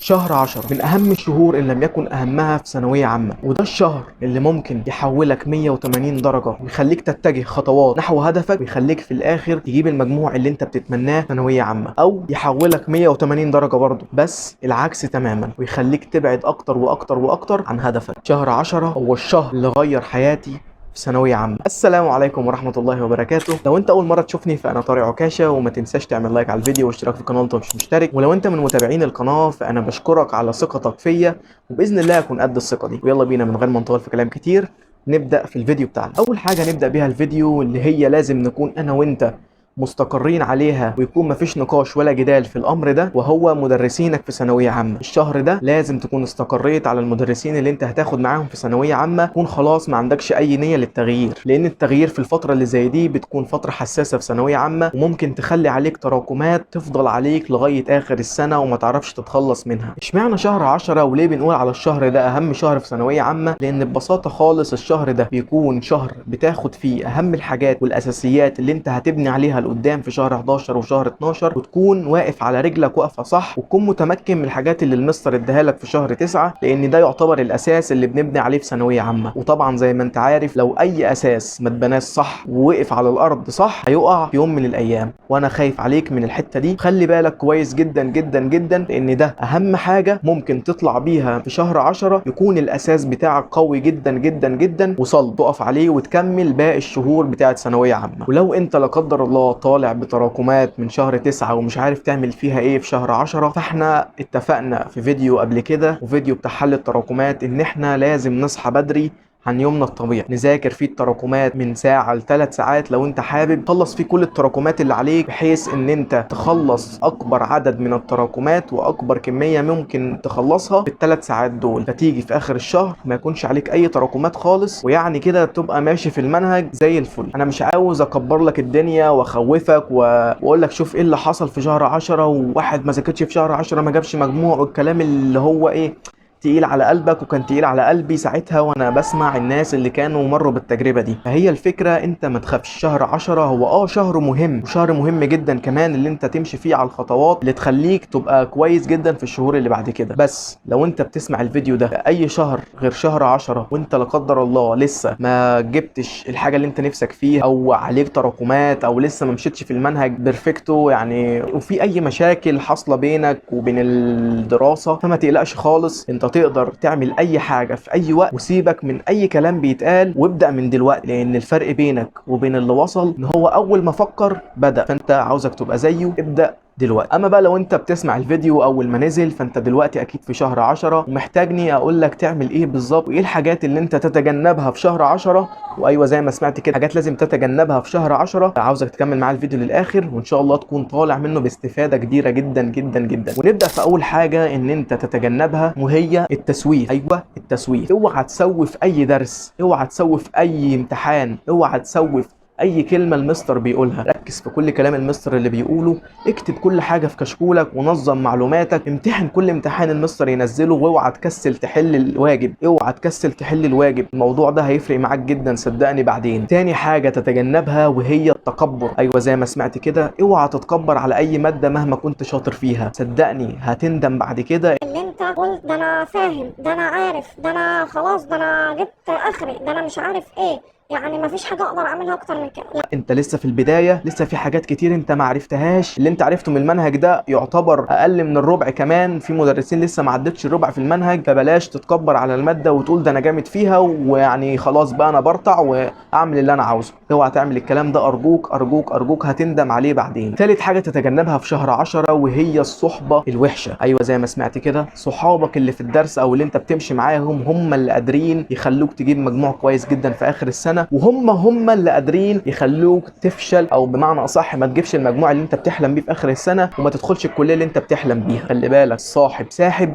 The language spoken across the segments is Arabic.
شهر 10 من أهم الشهور إن لم يكن أهمها في ثانوية عامة، وده الشهر اللي ممكن يحولك 180 درجة ويخليك تتجه خطوات نحو هدفك، ويخليك في الآخر تجيب المجموع اللي أنت بتتمناه في ثانوية عامة، أو يحولك 180 درجة برضه بس العكس تماما ويخليك تبعد أكتر وأكتر وأكتر عن هدفك. شهر 10 هو الشهر اللي غير حياتي في ثانوية عامة. السلام عليكم ورحمة الله وبركاته. لو انت اول مرة تشوفني فانا طارق عكاشة، وما تنساش تعمل لايك على الفيديو واشتراك في القناة لو مش مشترك، ولو انت من متابعين القناة فانا بشكرك على ثقتك فيا، وباذن الله اكون قد الثقة دي. ويلا بينا من غير ما نطول في كلام كتير نبدأ في الفيديو بتاعنا. اول حاجة نبدأ بيها الفيديو اللي هي لازم نكون انا وانت مستقرين عليها ويكون مفيش نقاش ولا جدال في الامر ده، وهو مدرسينك في ثانويه عامه. الشهر ده لازم تكون استقريت على المدرسين اللي انت هتاخد معاهم في ثانويه عامه، تكون خلاص ما عندكش اي نيه للتغيير، لان التغيير في الفتره اللي زي دي بتكون فتره حساسه في ثانويه عامه، وممكن تخلي عليك تراكمات تفضل عليك لغايه اخر السنه وما تعرفش تتخلص منها. اشمعنى شهر 10 وليه بنقول على الشهر ده اهم شهر في ثانويه عامه؟ لان ببساطه خالص الشهر ده بيكون شهر بتاخد فيه اهم الحاجات والاساسيات اللي انت هتبني عليها لقدام في شهر 11 وشهر 12، وتكون واقف على رجلك واقفه صح، وتكون متمكن من الحاجات اللي المستر اداها لك في شهر 9، لان ده يعتبر الاساس اللي بنبني عليه في ثانويه عامه. وطبعا زي ما انت عارف لو اي اساس ما اتبناش صح ووقف على الارض صح هيقع في يوم من الايام، وانا خايف عليك من الحته دي. خلي بالك كويس جدا جدا جدا، لان ده اهم حاجه ممكن تطلع بيها في شهر 10، يكون الاساس بتاعك قوي جدا جدا جدا وصلب تقف عليه وتكمل باقي الشهور بتاعه ثانويه عامه. ولو انت لا قدر الله طالع بتراكمات من شهر 9 ومش عارف تعمل فيها ايه في شهر 10، فاحنا اتفقنا في فيديو قبل كده وفيديو بتاع حل التراكمات ان احنا لازم نصحى بدري عن يومنا الطبيعي، نذاكر فيه التراكمات من ساعة ل3 ساعات لو انت حابب تخلص فيه كل التراكمات اللي عليك، بحيث ان انت تخلص اكبر عدد من التراكمات واكبر كمية ممكن تخلصها في ال3 ساعات دول، فتيجي في اخر الشهر ما يكونش عليك اي تراكمات خالص، ويعني كده تبقى ماشي في المنهج زي الفل. انا مش عاوز اكبر لك الدنيا واخوفك واقول لك شوف ايه اللي حصل في شهر 10 وواحد ما ذاكرش في شهر 10 ما جابش مجموع، والكلام اللي هو ايه تقيل على قلبك، وكان تقيل على قلبي ساعتها وانا بسمع الناس اللي كانوا مروا بالتجربة دي. فهي الفكرة انت ما تخافش، شهر 10 هو شهر مهم، وشهر مهم جدا كمان اللي انت تمشي فيه على الخطوات اللي تخليك تبقى كويس جدا في الشهور اللي بعد كده. بس لو انت بتسمع الفيديو ده اي شهر غير شهر 10 وانت لا قدر الله لسه ما جبتش الحاجة اللي انت نفسك فيها، او عليك تراكمات، او لسه ما مشيتش في المنهج بيرفكتو يعني، وفي اي مشاكل حاصلة بينك وبين الدراسة، فما تقلقش خالص، انت تقدر تعمل اي حاجة في اي وقت، وسيبك من اي كلام بيتقال وابدأ من دلوقتي، لان الفرق بينك وبين اللي وصل ان هو اول ما فكر بدأ، فانت عاوزك تبقى زيه، ابدأ دلوقتي. اما بقى لو انت بتسمع الفيديو اول ما نزل، فانت دلوقتي اكيد في شهر 10 ومحتاجني اقول لك تعمل ايه بالظبط، وايه الحاجات اللي انت تتجنبها في شهر 10. وايوه زي ما سمعت كده، حاجات لازم تتجنبها في شهر 10. عاوزك تكمل معايا الفيديو للاخر، وان شاء الله تكون طالع منه باستفادة كبيرة جدا جدا جدا. ونبدأ في اول حاجة ان انت تتجنبها، وهي التسويف. ايوه التسويف. اوعى تسوف اي درس، اوعى تسوف اي امتحان، اوعى تسوف اي كلمه المستر بيقولها. ركز في كل كلام المستر اللي بيقوله، اكتب كل حاجه في كشكولك ونظم معلوماتك، امتحن كل امتحان المستر ينزله، واوعى تكسل تحل الواجب، اوعى تكسل تحل الواجب. الموضوع ده هيفرق معاك جدا صدقني بعدين. تاني حاجه تتجنبها وهي التكبر. ايوه زي ما سمعت كده، اوعى تتكبر على اي ماده مهما كنت شاطر فيها، صدقني هتندم بعد كده. اللي انت قلت ده انا فاهم، ده انا عارف، ده انا خلاص، ده انا جبت اخري، ده انا مش عارف ايه، يعني مفيش حاجه اقدر اعملها اكتر من كده. لا، انت لسه في البدايه، لسه في حاجات كتير انت ما عرفتهاش. اللي انت عرفته من المنهج ده يعتبر اقل من الربع، كمان في مدرسين لسه ما عدتش الربع في المنهج، فبلاش تتكبر على الماده وتقول ده انا جامد فيها ويعني خلاص بقى انا برطع واعمل اللي انا عاوزه. اوعى تعمل الكلام ده، ارجوك ارجوك ارجوك، هتندم عليه بعدين. ثالث حاجه تتجنبها في شهر 10 وهي الصحبه الوحشه. ايوه زي ما سمعت كده، صحابك اللي في الدرس او اللي انت بتمشي معاهم هم اللي قادرين يخلوك تجيب مجموع كويس جدا في اخر السنه، وهم اللي قادرين يخلوك تفشل، او بمعنى اصح ما تجيبش المجموع اللي انت بتحلم بيه في اخر السنه، وما تدخلش الكليه اللي انت بتحلم بيها. خلي بالك، صاحب ساحب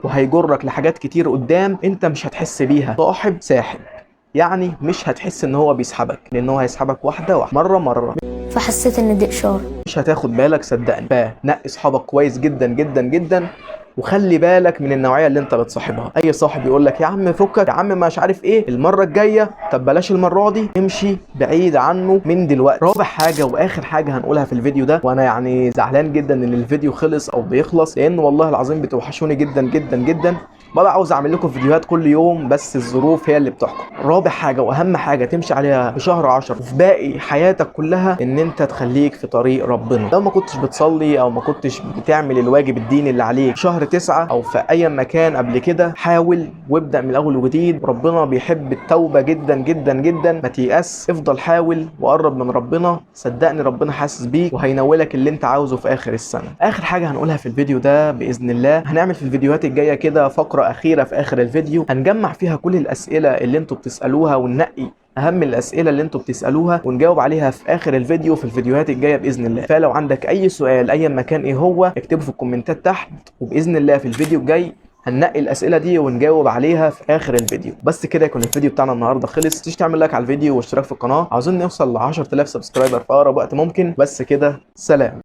وهيجرك لحاجات كتير قدام انت مش هتحس بيها. صاحب ساحب يعني مش هتحس ان هو بيسحبك، لان هو هيسحبك واحده واحده، مره، فحسيت ان دي اشاره. مش هتاخد بالك صدقني. فنقي اصحابك كويس جدا جدا جدا، وخلي بالك من النوعيه اللي انت بتصاحبها. اي صاحب يقول لك يا عم فكك يا عم مش عارف ايه المره الجايه، طب بلاش المره دي، امشي بعيد عنه من دلوقتي. رابع حاجه واخر حاجه هنقولها في الفيديو ده، وانا يعني زعلان جدا ان الفيديو خلص او بيخلص، لان والله العظيم بتوحشوني جدا جدا جدا. بابا عاوز اعمل لكم فيديوهات كل يوم بس الظروف هي اللي بتحكم. رابع حاجه واهم حاجه تمشي عليها في شهر 10 وفي باقي حياتك كلها، ان انت تخليك في طريق ربنا. لو ما كنتش بتصلي او ما كنتش بتعمل الواجب الديني اللي عليك شهر 9 او في اي مكان قبل كده، حاول وابدا من الاول وجديد. ربنا بيحب التوبه جدا جدا جدا، ما تيأس، افضل حاول وقرب من ربنا، صدقني ربنا حاسس بيك وهينولك اللي انت عاوزه في اخر السنه. اخر حاجه هنقولها في الفيديو ده باذن الله، هنعمل في الفيديوهات الجايه كده فقره اخيره في اخر الفيديو، هنجمع فيها كل الاسئله اللي انتوا بتسالوها وننقي اهم الاسئله اللي انتوا بتسالوها ونجاوب عليها في اخر الفيديو في الفيديوهات الجايه باذن الله. فلو عندك اي سؤال اي مكان ايه هو، اكتبه في الكومنتات تحت، وباذن الله في الفيديو الجاي هننقي الاسئله دي ونجاوب عليها في اخر الفيديو. بس كده يكون الفيديو بتاعنا النهارده خلص. تيجي تعمل لايك على الفيديو واشتراك في القناه، عاوزين نوصل ل 10000 سبسكرايبر في اقرب وقت ممكن. بس كده، سلام.